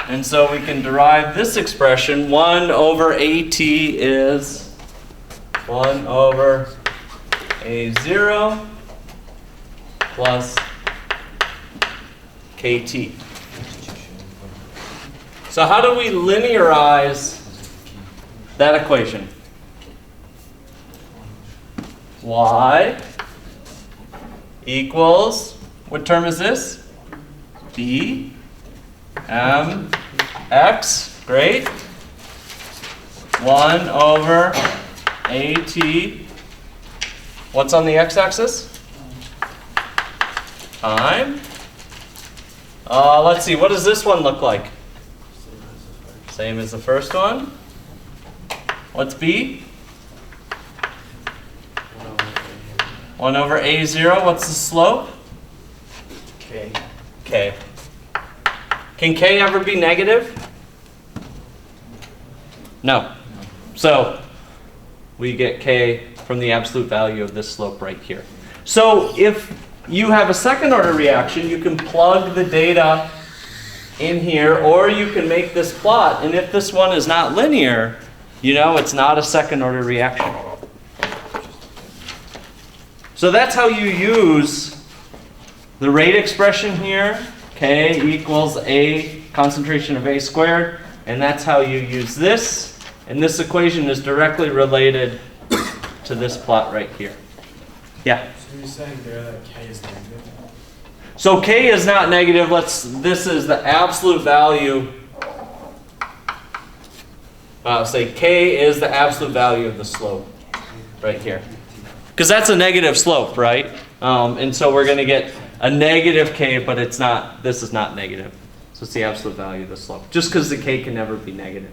And so we can derive this expression, 1 over AT is 1 over A0 plus KT. So how do we linearize that equation? Y equals, what term is this? B M X, great. 1 over AT. What's on the x-axis? Time. Let's see, what does this one look like? Same as the first one. What's B? 1 over A0. What's the slope? K. K. Can K ever be negative? No. So we get K from the absolute value of this slope right here. So if you have a second order reaction, you can plug the data in here, or you can make this plot, and if this one is not linear, you know it's not a second order reaction. So that's how you use the rate expression here, K equals A concentration of A squared, and that's how you use this, and this equation is directly related to this plot right here. Yeah? So you're saying there that K is negative? So K is not negative. This is the absolute value. Say K is the absolute value of the slope right here. Because that's a negative slope, right? And so we're going to get a negative K, but it's not. This is not negative. So it's the absolute value of the slope. Just because the K can never be negative.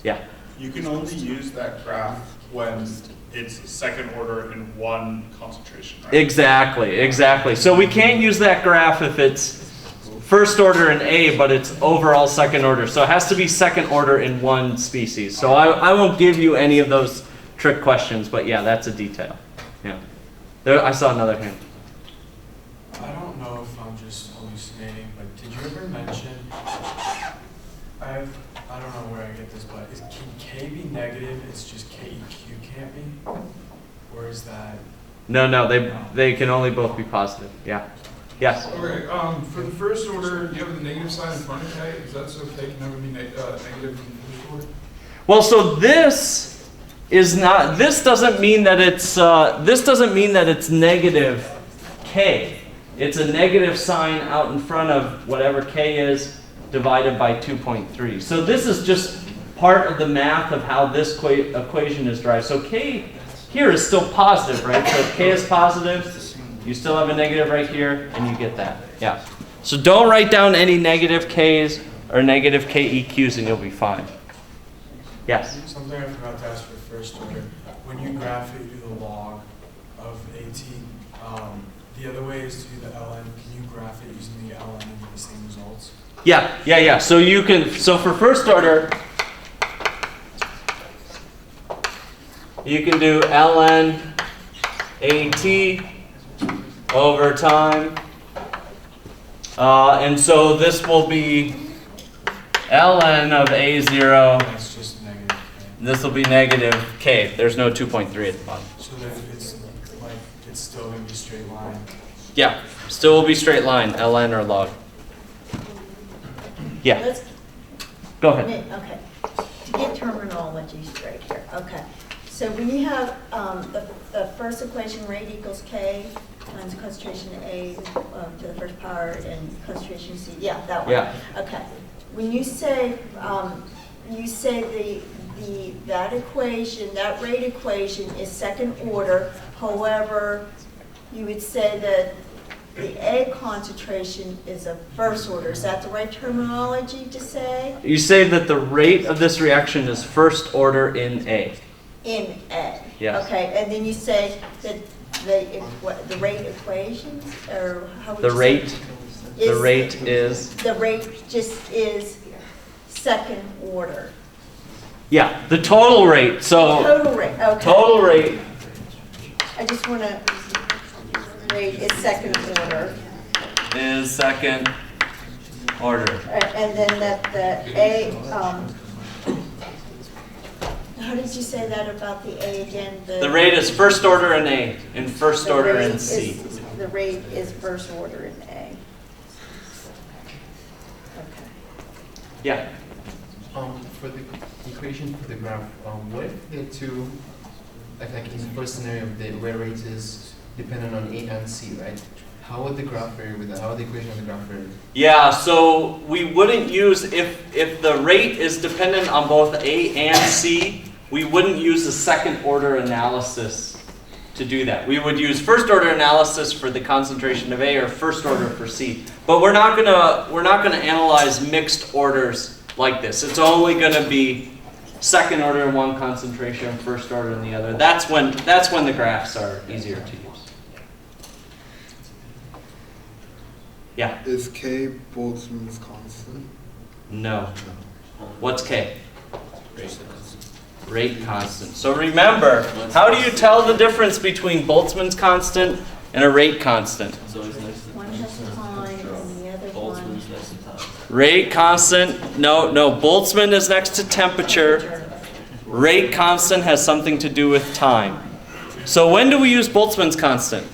Yeah? You can only use that graph when it's second order in one concentration, right? Exactly, exactly. So we can't use that graph if it's first order in A, but it's overall second order. So it has to be second order in one species. So I won't give you any of those trick questions, but yeah, that's a detail. Yeah. There, I saw another hand. I don't know if I'm just hallucinating, but did you ever mention, I don't know where I get this, but can K be negative? It's just KEQ can't be? Or is that? No, they can only both be positive. Yeah. Yes. Okay, for the first order, you have the negative sign in front of K. Is that so K can never be negative in the first order? Well, so this is not. This doesn't mean that it's. This doesn't mean that it's negative K. It's a negative sign out in front of whatever K is divided by 2.3. So this is just part of the math of how this equation is derived. So K here is still positive, right? So if K is positive, you still have a negative right here, and you get that. Yeah. So don't write down any negative K's or negative KEQs, and you'll be fine. Yes? Something I forgot to ask for first order. When you graph it, you do the log of AT. The other way is to do the ln. Can you graph it using the ln and get the same results? Yeah. So you can. So for first order, you can do ln AT over time. And so this will be ln of A0. That's just negative K. This will be negative K. There's no 2.3 at the bottom. So then it's still going to be straight line. Yeah, still will be straight line, ln or log. Yeah, Let's, go ahead. okay, to get terminology straight here, okay. So when you have the first equation, rate equals K times concentration A to the first power and concentration C, yeah, that one. Yeah. Okay, when you say that equation, that rate equation is second order, however, you would say that the A concentration is a first order. Is that the right terminology to say? You say that the rate of this reaction is first order in A. In A. Yes. Okay, and then you say that the rate equations, or how would The you say? rate is, The rate just is second order. yeah, the total rate. So Total rate, okay. total rate I just want to, rate is second order. is second order. And then that the A, how did you say that about the A again? The rate is first order in A and first the order rate in C. The rate is first order in A. Okay. Yeah. For the equation for the graph, what if the two, like in the first scenario, the where rate is dependent on A and C, right? How would the graph vary with that? How would the equation of the graph vary? Yeah, so we wouldn't use, if the rate is dependent on both A and C, we wouldn't use a second order analysis to do that. We would use first order analysis for the concentration of A or first order for C. But we're not gonna analyze mixed orders like this. It's only gonna be second order in one concentration, first order in the other. That's when the graphs are easier to use. Yeah. Is K Boltzmann's constant? No. What's K? Rate constant. So remember, how do you tell the difference between Boltzmann's constant and a rate constant? One has time and the other one. Rate constant, no, Boltzmann is next to temperature. Rate constant has something to do with time. So when do we use Boltzmann's constant?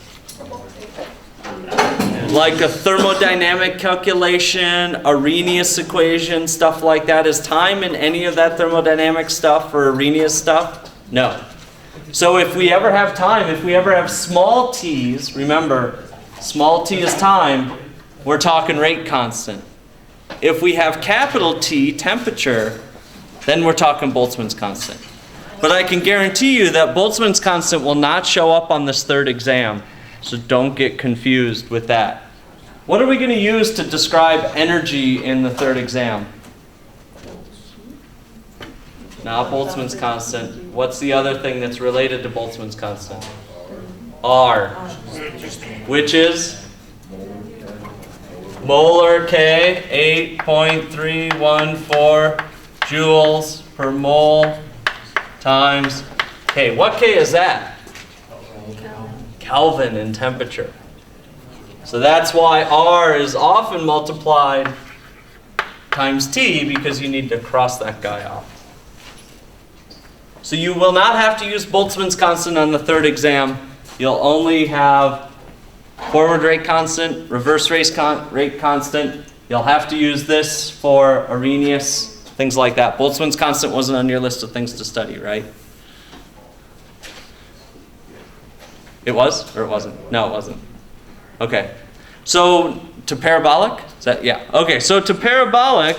Like a thermodynamic calculation, Arrhenius equation, stuff like that. Is time in any of that thermodynamic stuff or Arrhenius stuff? No. So if we ever have time, if we ever have small t's, remember, small t is time, we're talking rate constant. If we have capital T, temperature, then we're talking Boltzmann's constant. But I can guarantee you that Boltzmann's constant will not show up on this third exam. So don't get confused with that. What are we going to use to describe energy in the third exam? Not Boltzmann's constant. What's the other thing that's related to Boltzmann's constant? R. Which is? Molar K, 8.314 joules per mole times K. What K is that? Kelvin in temperature. So that's why R is often multiplied times T, because you need to cross that guy off. So you will not have to use Boltzmann's constant on the third exam. You'll only have forward rate constant, reverse rate constant. You'll have to use this for Arrhenius, things like that. Boltzmann's constant wasn't on your list of things to study, right? It was, or it wasn't? No, it wasn't. Okay. So to parabolic? Is that, yeah. Okay, so to parabolic,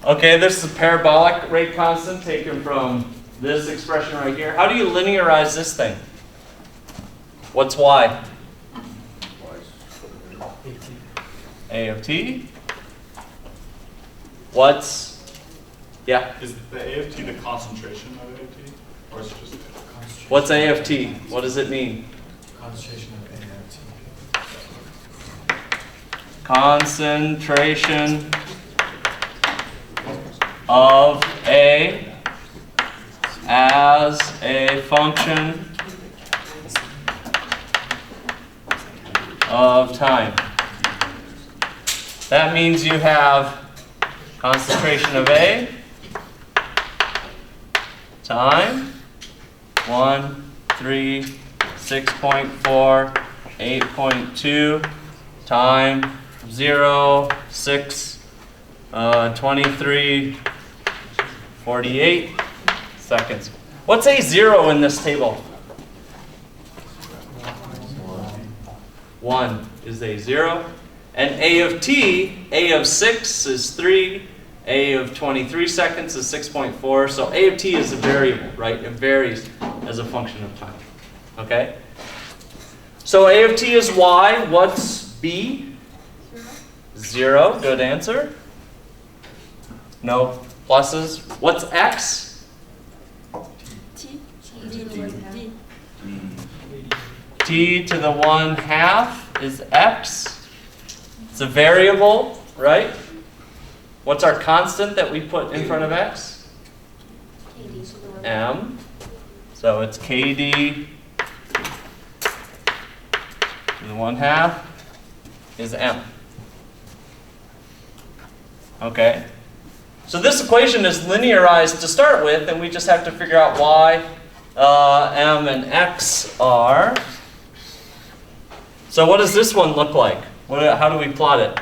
okay, this is a parabolic rate constant taken from this expression right here. How do you linearize this thing? What's y? A of t. What's, yeah? Is the A of T the concentration of A of T? Or is it just What's A of t? What does it mean? Concentration of A of T. Concentration of A as a function of time. That means you have concentration of A, time, 1, 3, 6.4, 8.2, time, 0, 6, 23, 48 seconds. What's A0 in this table? 1 is A0. And A of t, A of 6 is 3, A of 23 seconds is 6.4. So A of t is a variable, right? It varies as a function of time. Okay? So A of t is y. What's b? 0. Good answer. No pluses. What's x? T to the 1/2 is x. It's a variable, right? What's our constant that we put in front of x? M. So it's kd to the 1/2 is m. Okay. So this equation is linearized to start with, and we just have to figure out why m and x are. So what does this one look like? How do we plot it?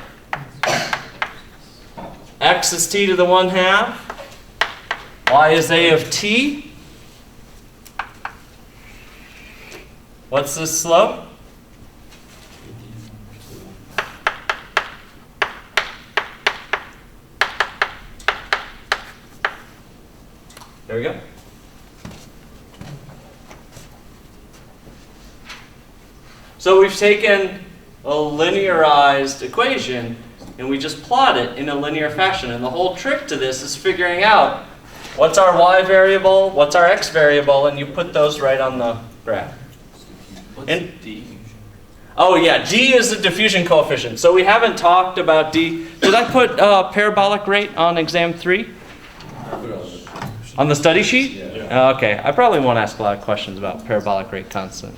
X is t to the 1/2. Y is a of t. What's this slope? There we go. So we've taken a linearized equation and we just plot it in a linear fashion. And the whole trick to this is figuring out what's our y variable, what's our x variable, and you put those right on the graph. And D? Oh yeah, D is the diffusion coefficient. So we haven't talked about D. Did I put parabolic rate on exam 3? On the study sheet? Yeah. Okay, I probably won't ask a lot of questions about parabolic rate constant.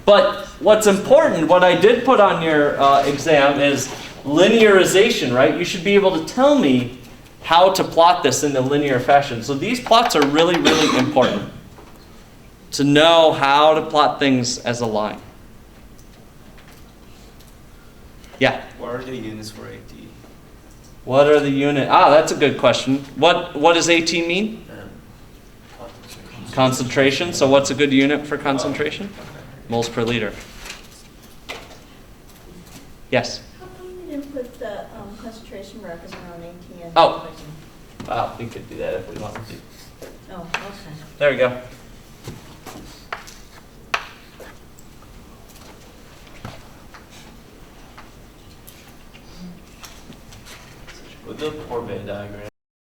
But what's important, what I did put on your exam is linearization, right? You should be able to tell me how to plot this in a linear fashion. So these plots are really, really important. To know how to plot things as a line. Yeah? What are the units for AT? What are the unit? That's a good question. What does AT mean? Concentration. So what's a good unit for concentration? Moles per liter. Yes? How come you didn't put the concentration records around ATN? Oh. Wow, we could do that if we wanted to. Oh, okay. There we go. With the poor Venn diagram.